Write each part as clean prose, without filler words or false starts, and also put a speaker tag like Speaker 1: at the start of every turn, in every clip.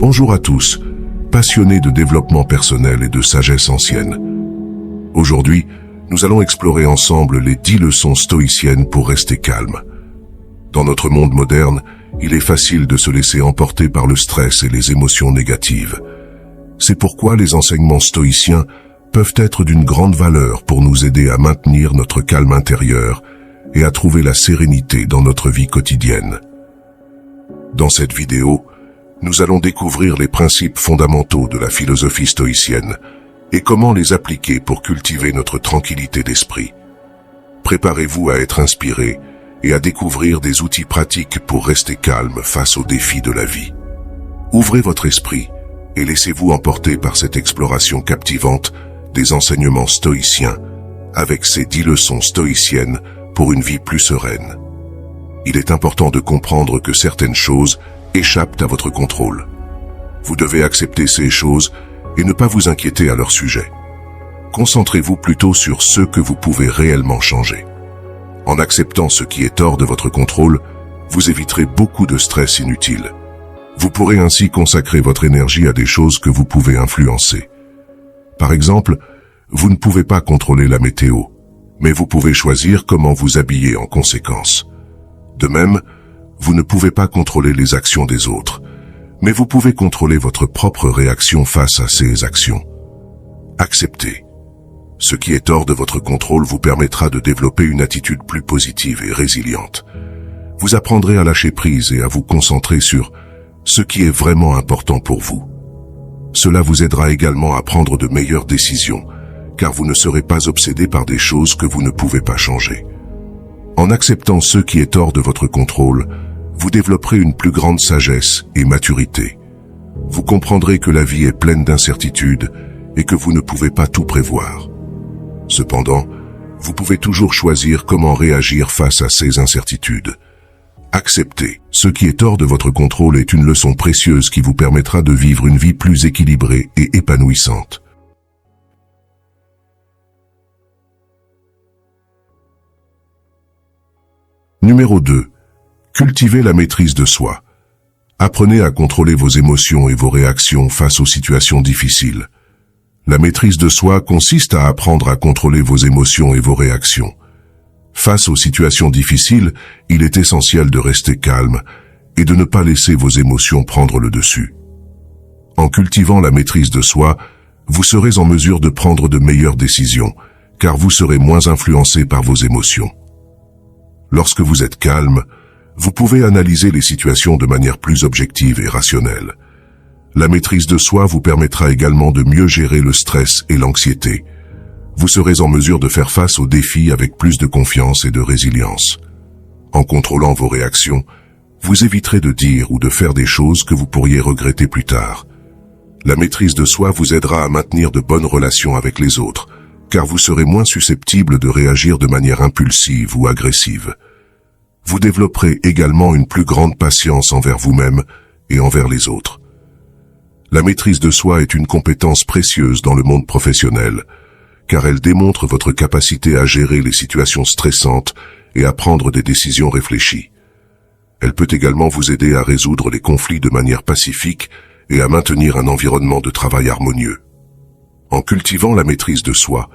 Speaker 1: Bonjour à tous, passionnés de développement personnel et de sagesse ancienne. Aujourd'hui, nous allons explorer ensemble les 10 leçons stoïciennes pour rester calme. Dans notre monde moderne, il est facile de se laisser emporter par le stress et les émotions négatives. C'est pourquoi les enseignements stoïciens peuvent être d'une grande valeur pour nous aider à maintenir notre calme intérieur et à trouver la sérénité dans notre vie quotidienne. Dans cette vidéo, nous allons découvrir les principes fondamentaux de la philosophie stoïcienne et comment les appliquer pour cultiver notre tranquillité d'esprit. Préparez-vous à être inspiré et à découvrir des outils pratiques pour rester calme face aux défis de la vie. Ouvrez votre esprit et laissez-vous emporter par cette exploration captivante des enseignements stoïciens avec ces 10 leçons stoïciennes pour une vie plus sereine. Il est important de comprendre que certaines choses échappent à votre contrôle. Vous devez accepter ces choses et ne pas vous inquiéter à leur sujet. Concentrez-vous plutôt sur ce que vous pouvez réellement changer. En acceptant ce qui est hors de votre contrôle, vous éviterez beaucoup de stress inutile. Vous pourrez ainsi consacrer votre énergie à des choses que vous pouvez influencer. Par exemple, vous ne pouvez pas contrôler la météo, mais vous pouvez choisir comment vous habiller en conséquence. De même, vous ne pouvez pas contrôler les actions des autres, mais vous pouvez contrôler votre propre réaction face à ces actions. Acceptez. Ce qui est hors de votre contrôle vous permettra de développer une attitude plus positive et résiliente. Vous apprendrez à lâcher prise et à vous concentrer sur ce qui est vraiment important pour vous. Cela vous aidera également à prendre de meilleures décisions, car vous ne serez pas obsédé par des choses que vous ne pouvez pas changer. En acceptant ce qui est hors de votre contrôle, vous développerez une plus grande sagesse et maturité. Vous comprendrez que la vie est pleine d'incertitudes et que vous ne pouvez pas tout prévoir. Cependant, vous pouvez toujours choisir comment réagir face à ces incertitudes. Accepter ce qui est hors de votre contrôle est une leçon précieuse qui vous permettra de vivre une vie plus équilibrée et épanouissante. Numéro 2. Cultivez la maîtrise de soi. Apprenez à contrôler vos émotions et vos réactions face aux situations difficiles. La maîtrise de soi consiste à apprendre à contrôler vos émotions et vos réactions. Face aux situations difficiles, il est essentiel de rester calme et de ne pas laisser vos émotions prendre le dessus. En cultivant la maîtrise de soi, vous serez en mesure de prendre de meilleures décisions, car vous serez moins influencé par vos émotions. Lorsque vous êtes calme, vous pouvez analyser les situations de manière plus objective et rationnelle. La maîtrise de soi vous permettra également de mieux gérer le stress et l'anxiété. Vous serez en mesure de faire face aux défis avec plus de confiance et de résilience. En contrôlant vos réactions, vous éviterez de dire ou de faire des choses que vous pourriez regretter plus tard. La maîtrise de soi vous aidera à maintenir de bonnes relations avec les autres, car vous serez moins susceptible de réagir de manière impulsive ou agressive. Vous développerez également une plus grande patience envers vous-même et envers les autres. La maîtrise de soi est une compétence précieuse dans le monde professionnel, car elle démontre votre capacité à gérer les situations stressantes et à prendre des décisions réfléchies. Elle peut également vous aider à résoudre les conflits de manière pacifique et à maintenir un environnement de travail harmonieux. En cultivant la maîtrise de soi,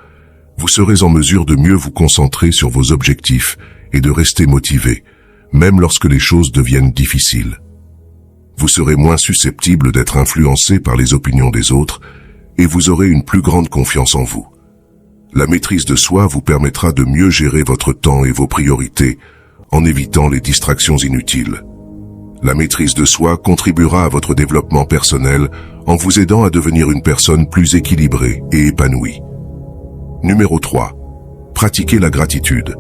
Speaker 1: vous serez en mesure de mieux vous concentrer sur vos objectifs et de rester motivé, même lorsque les choses deviennent difficiles. Vous serez moins susceptible d'être influencé par les opinions des autres et vous aurez une plus grande confiance en vous. La maîtrise de soi vous permettra de mieux gérer votre temps et vos priorités en évitant les distractions inutiles. La maîtrise de soi contribuera à votre développement personnel en vous aidant à devenir une personne plus équilibrée et épanouie. Numéro 3. Pratiquez la gratitude.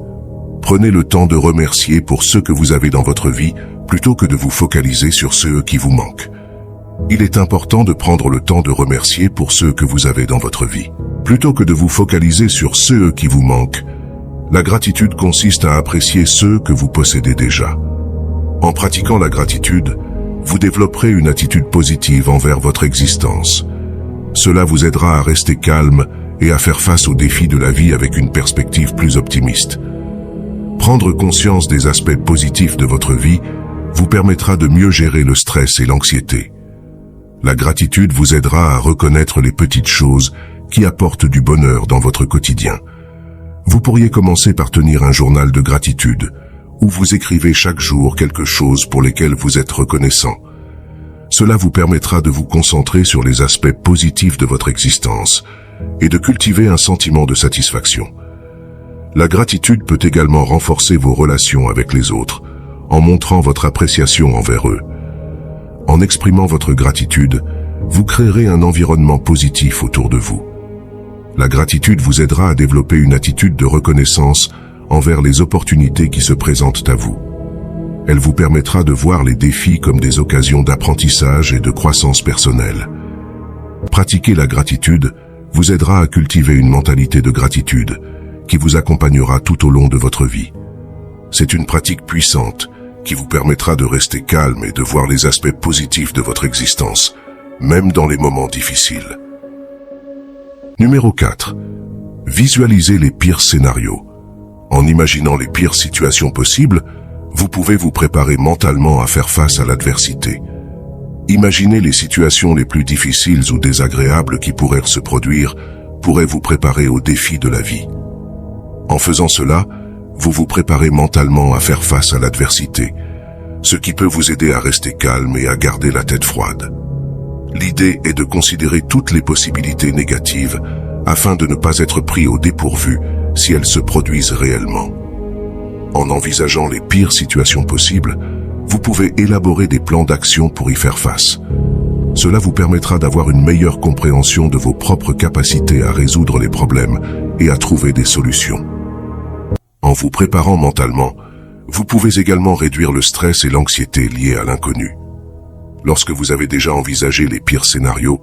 Speaker 1: Prenez le temps de remercier pour ce que vous avez dans votre vie plutôt que de vous focaliser sur ceux qui vous manquent. Il est important de prendre le temps de remercier pour ceux que vous avez dans votre vie. Plutôt que de vous focaliser sur ceux qui vous manquent, la gratitude consiste à apprécier ceux que vous possédez déjà. En pratiquant la gratitude, vous développerez une attitude positive envers votre existence. Cela vous aidera à rester calme et à faire face aux défis de la vie avec une perspective plus optimiste. Prendre conscience des aspects positifs de votre vie vous permettra de mieux gérer le stress et l'anxiété. La gratitude vous aidera à reconnaître les petites choses qui apportent du bonheur dans votre quotidien. Vous pourriez commencer par tenir un journal de gratitude, où vous écrivez chaque jour quelque chose pour lesquels vous êtes reconnaissant. Cela vous permettra de vous concentrer sur les aspects positifs de votre existence et de cultiver un sentiment de satisfaction. La gratitude peut également renforcer vos relations avec les autres, en montrant votre appréciation envers eux. En exprimant votre gratitude, vous créerez un environnement positif autour de vous. La gratitude vous aidera à développer une attitude de reconnaissance envers les opportunités qui se présentent à vous. Elle vous permettra de voir les défis comme des occasions d'apprentissage et de croissance personnelle. Pratiquer la gratitude vous aidera à cultiver une mentalité de gratitude qui vous accompagnera tout au long de votre vie. C'est une pratique puissante qui vous permettra de rester calme et de voir les aspects positifs de votre existence, même dans les moments difficiles. Numéro 4. Visualisez les pires scénarios. En imaginant les pires situations possibles, vous pouvez vous préparer mentalement à faire face à l'adversité. Imaginez les situations les plus difficiles ou désagréables qui pourraient se produire, pourraient vous préparer aux défis de la vie. En faisant cela, vous vous préparez mentalement à faire face à l'adversité, ce qui peut vous aider à rester calme et à garder la tête froide. L'idée est de considérer toutes les possibilités négatives afin de ne pas être pris au dépourvu si elles se produisent réellement. En envisageant les pires situations possibles, vous pouvez élaborer des plans d'action pour y faire face. Cela vous permettra d'avoir une meilleure compréhension de vos propres capacités à résoudre les problèmes et à trouver des solutions. En vous préparant mentalement, vous pouvez également réduire le stress et l'anxiété liés à l'inconnu. Lorsque vous avez déjà envisagé les pires scénarios,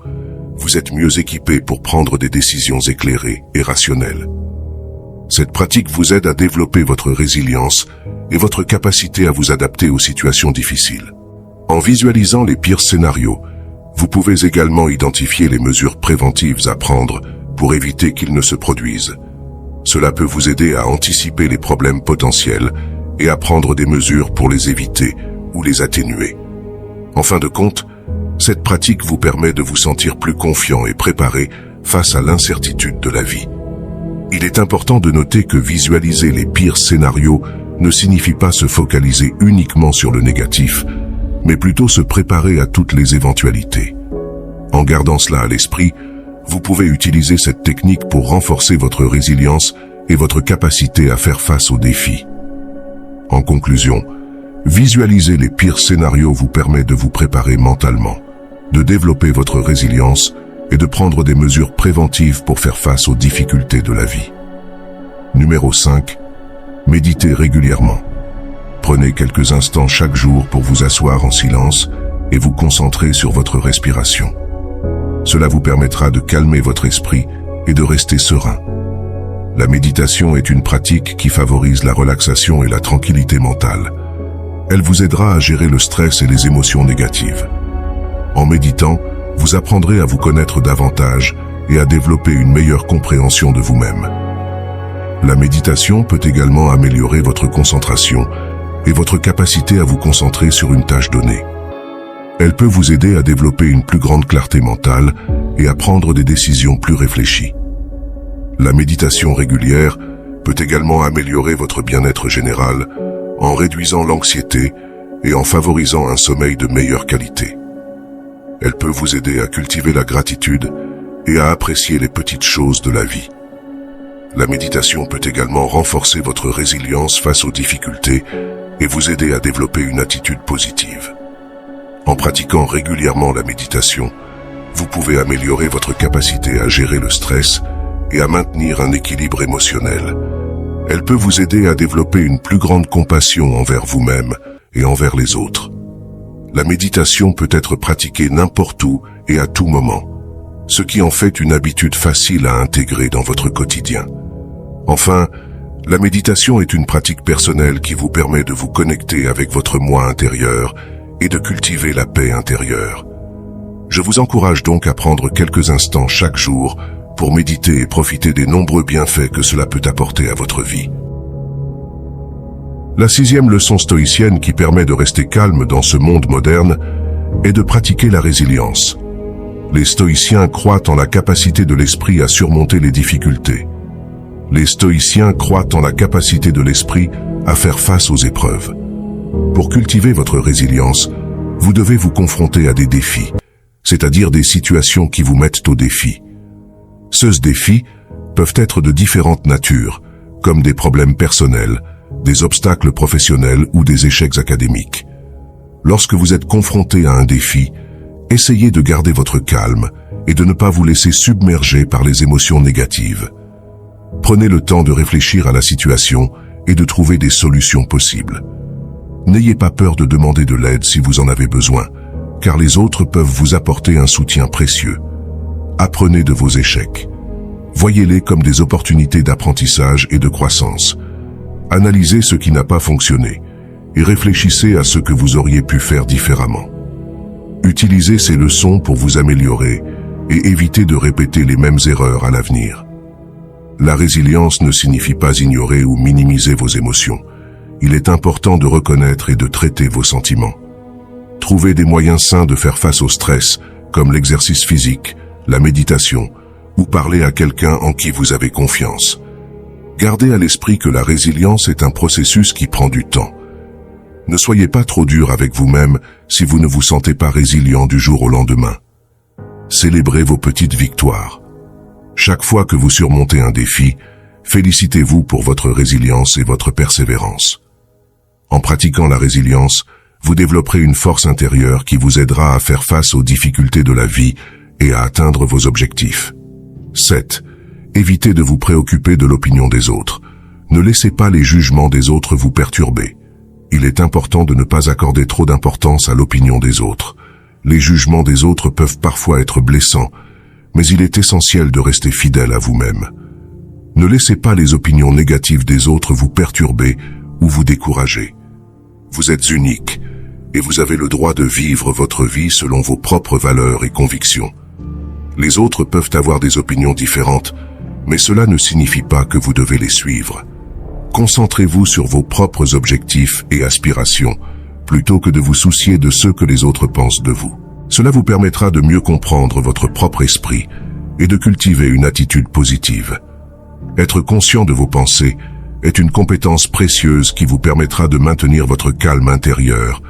Speaker 1: vous êtes mieux équipé pour prendre des décisions éclairées et rationnelles. Cette pratique vous aide à développer votre résilience et votre capacité à vous adapter aux situations difficiles. En visualisant les pires scénarios, vous pouvez également identifier les mesures préventives à prendre pour éviter qu'ils ne se produisent. Cela peut vous aider à anticiper les problèmes potentiels et à prendre des mesures pour les éviter ou les atténuer. En fin de compte, cette pratique vous permet de vous sentir plus confiant et préparé face à l'incertitude de la vie. Il est important de noter que visualiser les pires scénarios ne signifie pas se focaliser uniquement sur le négatif, mais plutôt se préparer à toutes les éventualités. En gardant cela à l'esprit, vous pouvez utiliser cette technique pour renforcer votre résilience et votre capacité à faire face aux défis. En conclusion, visualiser les pires scénarios vous permet de vous préparer mentalement, de développer votre résilience et de prendre des mesures préventives pour faire face aux difficultés de la vie. Numéro 5. Méditez régulièrement. Prenez quelques instants chaque jour pour vous asseoir en silence et vous concentrer sur votre respiration. Cela vous permettra de calmer votre esprit et de rester serein. La méditation est une pratique qui favorise la relaxation et la tranquillité mentale. Elle vous aidera à gérer le stress et les émotions négatives. En méditant, vous apprendrez à vous connaître davantage et à développer une meilleure compréhension de vous-même. La méditation peut également améliorer votre concentration et votre capacité à vous concentrer sur une tâche donnée. Elle peut vous aider à développer une plus grande clarté mentale et à prendre des décisions plus réfléchies. La méditation régulière peut également améliorer votre bien-être général en réduisant l'anxiété et en favorisant un sommeil de meilleure qualité. Elle peut vous aider à cultiver la gratitude et à apprécier les petites choses de la vie. La méditation peut également renforcer votre résilience face aux difficultés et vous aider à développer une attitude positive. En pratiquant régulièrement la méditation, vous pouvez améliorer votre capacité à gérer le stress et à maintenir un équilibre émotionnel. Elle peut vous aider à développer une plus grande compassion envers vous-même et envers les autres. La méditation peut être pratiquée n'importe où et à tout moment, ce qui en fait une habitude facile à intégrer dans votre quotidien. Enfin, la méditation est une pratique personnelle qui vous permet de vous connecter avec votre moi intérieur et de cultiver la paix intérieure. Je vous encourage donc à prendre quelques instants chaque jour pour méditer et profiter des nombreux bienfaits que cela peut apporter à votre vie. La 6e leçon stoïcienne qui permet de rester calme dans ce monde moderne est de pratiquer la résilience. Les stoïciens croient en la capacité de l'esprit à surmonter les difficultés. Les stoïciens croient en la capacité de l'esprit à faire face aux épreuves. Pour cultiver votre résilience, vous devez vous confronter à des défis, c'est-à-dire des situations qui vous mettent au défi. Ces défis peuvent être de différentes natures, comme des problèmes personnels, des obstacles professionnels ou des échecs académiques. Lorsque vous êtes confronté à un défi, essayez de garder votre calme et de ne pas vous laisser submerger par les émotions négatives. Prenez le temps de réfléchir à la situation et de trouver des solutions possibles. N'ayez pas peur de demander de l'aide si vous en avez besoin, car les autres peuvent vous apporter un soutien précieux. Apprenez de vos échecs. Voyez-les comme des opportunités d'apprentissage et de croissance. Analysez ce qui n'a pas fonctionné et réfléchissez à ce que vous auriez pu faire différemment. Utilisez ces leçons pour vous améliorer et évitez de répéter les mêmes erreurs à l'avenir. La résilience ne signifie pas ignorer ou minimiser vos émotions. Il est important de reconnaître et de traiter vos sentiments. Trouvez des moyens sains de faire face au stress, comme l'exercice physique, la méditation, ou parler à quelqu'un en qui vous avez confiance. Gardez à l'esprit que la résilience est un processus qui prend du temps. Ne soyez pas trop dur avec vous-même si vous ne vous sentez pas résilient du jour au lendemain. Célébrez vos petites victoires. Chaque fois que vous surmontez un défi, félicitez-vous pour votre résilience et votre persévérance. En pratiquant la résilience, vous développerez une force intérieure qui vous aidera à faire face aux difficultés de la vie et à atteindre vos objectifs. 7. Évitez de vous préoccuper de l'opinion des autres. Ne laissez pas les jugements des autres vous perturber. Il est important de ne pas accorder trop d'importance à l'opinion des autres. Les jugements des autres peuvent parfois être blessants, mais il est essentiel de rester fidèle à vous-même. Ne laissez pas les opinions négatives des autres vous perturber ou vous décourager. Vous êtes unique et vous avez le droit de vivre votre vie selon vos propres valeurs et convictions. Les autres peuvent avoir des opinions différentes, mais cela ne signifie pas que vous devez les suivre. Concentrez-vous sur vos propres objectifs et aspirations, plutôt que de vous soucier de ce que les autres pensent de vous. Cela vous permettra de mieux comprendre votre propre esprit et de cultiver une attitude positive. Être conscient de vos pensées est une compétence précieuse qui vous permettra de maintenir votre calme intérieur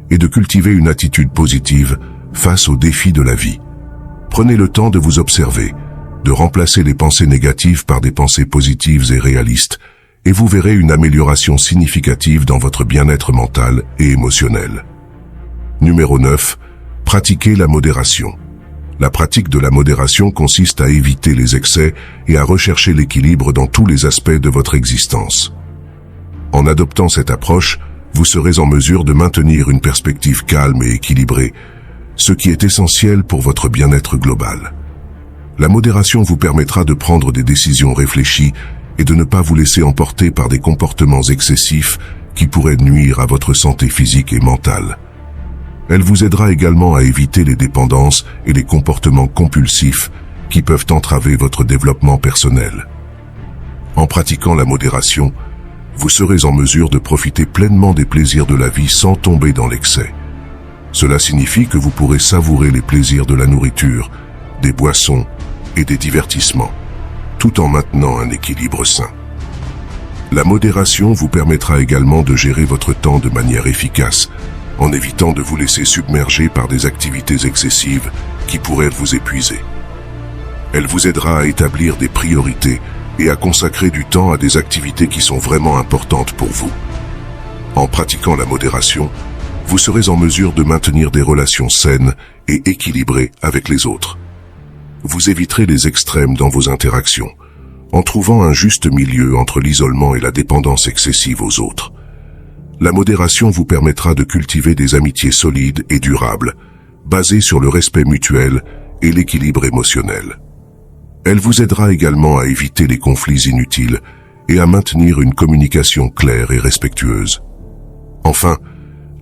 Speaker 1: et de cultiver une attitude positive face aux défis de la vie. Prenez le temps de vous observer, de remplacer les pensées négatives par des pensées positives et réalistes, et vous verrez une amélioration significative dans votre bien-être mental et émotionnel. Numéro 9. Pratiquez la modération. La pratique de la modération consiste à éviter les excès et à rechercher l'équilibre dans tous les aspects de votre existence. En adoptant cette approche, vous serez en mesure de maintenir une perspective calme et équilibrée, ce qui est essentiel pour votre bien-être global. La modération vous permettra de prendre des décisions réfléchies et de ne pas vous laisser emporter par des comportements excessifs qui pourraient nuire à votre santé physique et mentale. Elle vous aidera également à éviter les dépendances et les comportements compulsifs qui peuvent entraver votre développement personnel. En pratiquant la modération, vous serez en mesure de profiter pleinement des plaisirs de la vie sans tomber dans l'excès. Cela signifie que vous pourrez savourer les plaisirs de la nourriture, des boissons et des divertissements, tout en maintenant un équilibre sain. La modération vous permettra également de gérer votre temps de manière efficace, en évitant de vous laisser submerger par des activités excessives qui pourraient vous épuiser. Elle vous aidera à établir des priorités et à consacrer du temps à des activités qui sont vraiment importantes pour vous. En pratiquant la modération, vous serez en mesure de maintenir des relations saines et équilibrées avec les autres. Vous éviterez les extrêmes dans vos interactions, en trouvant un juste milieu entre l'isolement et la dépendance excessive aux autres. La modération vous permettra de cultiver des amitiés solides et durables, basées sur le respect mutuel et l'équilibre émotionnel. Elle vous aidera également à éviter les conflits inutiles et à maintenir une communication claire et respectueuse. Enfin,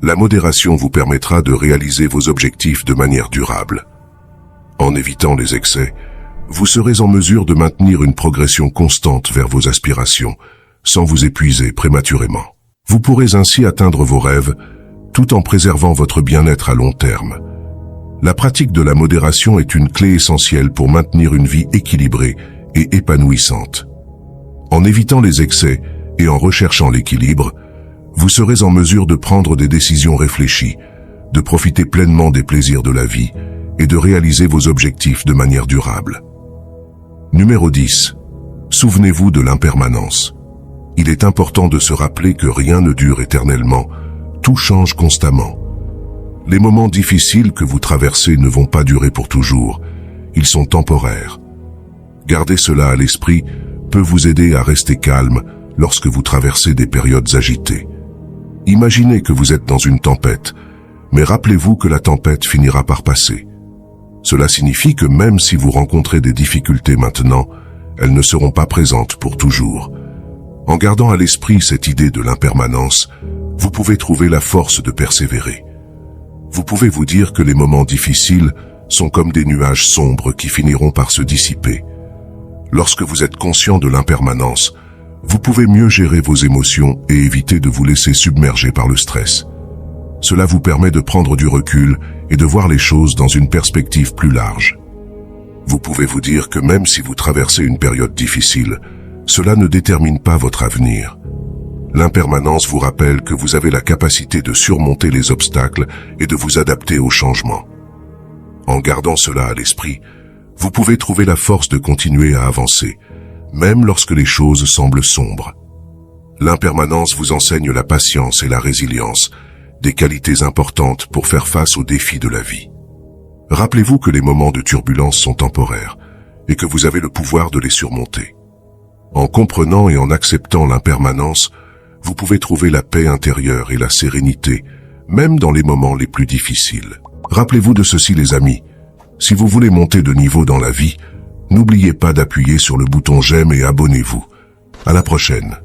Speaker 1: la modération vous permettra de réaliser vos objectifs de manière durable. En évitant les excès, vous serez en mesure de maintenir une progression constante vers vos aspirations, sans vous épuiser prématurément. Vous pourrez ainsi atteindre vos rêves, tout en préservant votre bien-être à long terme. La pratique de la modération est une clé essentielle pour maintenir une vie équilibrée et épanouissante. En évitant les excès et en recherchant l'équilibre, vous serez en mesure de prendre des décisions réfléchies, de profiter pleinement des plaisirs de la vie et de réaliser vos objectifs de manière durable. Numéro 10. Souvenez-vous de l'impermanence. Il est important de se rappeler que rien ne dure éternellement, tout change constamment. Les moments difficiles que vous traversez ne vont pas durer pour toujours, ils sont temporaires. Garder cela à l'esprit peut vous aider à rester calme lorsque vous traversez des périodes agitées. Imaginez que vous êtes dans une tempête, mais rappelez-vous que la tempête finira par passer. Cela signifie que même si vous rencontrez des difficultés maintenant, elles ne seront pas présentes pour toujours. En gardant à l'esprit cette idée de l'impermanence, vous pouvez trouver la force de persévérer. Vous pouvez vous dire que les moments difficiles sont comme des nuages sombres qui finiront par se dissiper. Lorsque vous êtes conscient de l'impermanence, vous pouvez mieux gérer vos émotions et éviter de vous laisser submerger par le stress. Cela vous permet de prendre du recul et de voir les choses dans une perspective plus large. Vous pouvez vous dire que même si vous traversez une période difficile, cela ne détermine pas votre avenir. L'impermanence vous rappelle que vous avez la capacité de surmonter les obstacles et de vous adapter aux changements. En gardant cela à l'esprit, vous pouvez trouver la force de continuer à avancer, même lorsque les choses semblent sombres. L'impermanence vous enseigne la patience et la résilience, des qualités importantes pour faire face aux défis de la vie. Rappelez-vous que les moments de turbulence sont temporaires et que vous avez le pouvoir de les surmonter. En comprenant et en acceptant l'impermanence, vous pouvez trouver la paix intérieure et la sérénité, même dans les moments les plus difficiles. Rappelez-vous de ceci les amis, si vous voulez monter de niveau dans la vie, n'oubliez pas d'appuyer sur le bouton j'aime et abonnez-vous. À la prochaine.